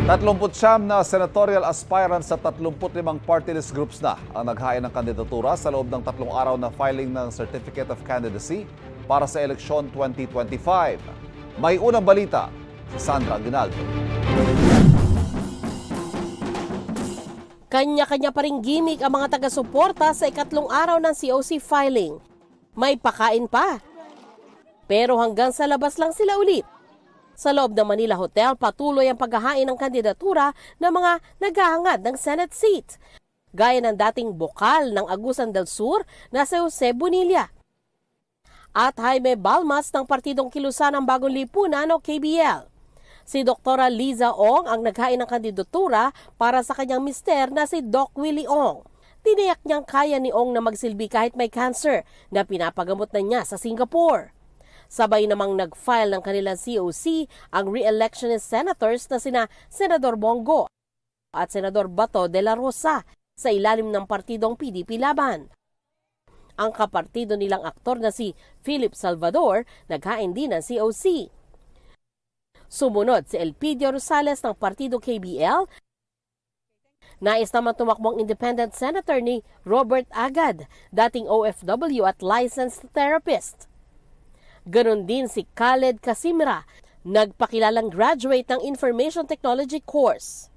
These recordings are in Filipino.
39 na senatorial aspirants sa 35 party list groups na ang naghain ng kandidatura sa loob ng 3 araw na filing ng Certificate of Candidacy para sa eleksyon 2025. May unang balita si Sandra Aguinaldo. Kanya-kanya pa ring gimmick ang mga taga-suporta sa ikatlong araw ng COC filing. May pakain pa. Pero hanggang sa labas lang sila ulit. Sa loob ng Manila Hotel, patuloy ang paghahain ng kandidatura ng mga naghahangad ng Senate seat. Gaya ng dating bokal ng Agusan del Sur na si Jose Bonilla. At Jaime Balmas ng Partidong Kilusan ng Bagong Lipunan o KBL. Si Dr. Liza Ong ang naghain ng kandidatura para sa kanyang mister na si Doc Willie Ong. Tiniyak niyang kaya ni Ong na magsilbi kahit may cancer na pinapagamot na niya sa Singapore. Sabay namang nag-file ng kanilang COC ang re-electionist senators na sina Senador Bongo at Senador Bato de la Rosa sa ilalim ng partidong PDP Laban. Ang kapartido nilang aktor na si Philip Salvador naghain din ng COC. Sumunod si Elpidio Rosales ng partido KBL. Nais naman tumakbong independent senator ni Robert Agad, dating OFW at licensed therapist. Ganon din si Khaled Casimira, nagpakilalang graduate ng Information Technology course.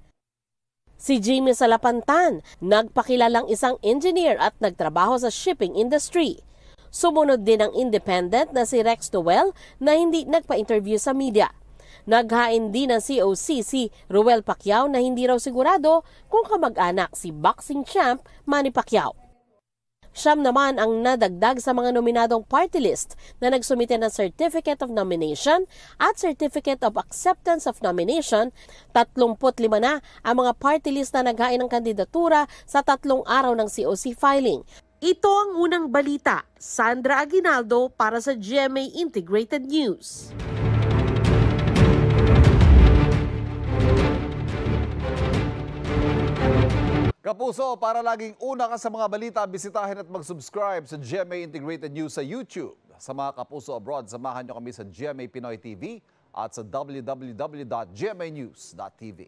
Si Jimmy Salapantan, nagpakilalang isang engineer at nagtrabaho sa shipping industry. Sumunod din ang independent na si Rex Noel na hindi nagpa-interview sa media. Naghain din ng COC si Ruel Pacquiao na hindi raw sigurado kung kamag-anak si boxing champ Manny Pacquiao. Siyam naman ang nadagdag sa mga nominadong party list na nagsumite ng Certificate of Nomination at Certificate of Acceptance of Nomination. 35 na ang mga party list na naghain ng kandidatura sa 3 araw ng COC filing. Ito ang unang balita. Sandra Aguinaldo para sa GMA Integrated News. Kapuso, para laging una ka sa mga balita, bisitahin at mag-subscribe sa GMA Integrated News sa YouTube. Sa mga kapuso abroad, samahan nyo kami sa GMA Pinoy TV at sa www.gmanews.tv.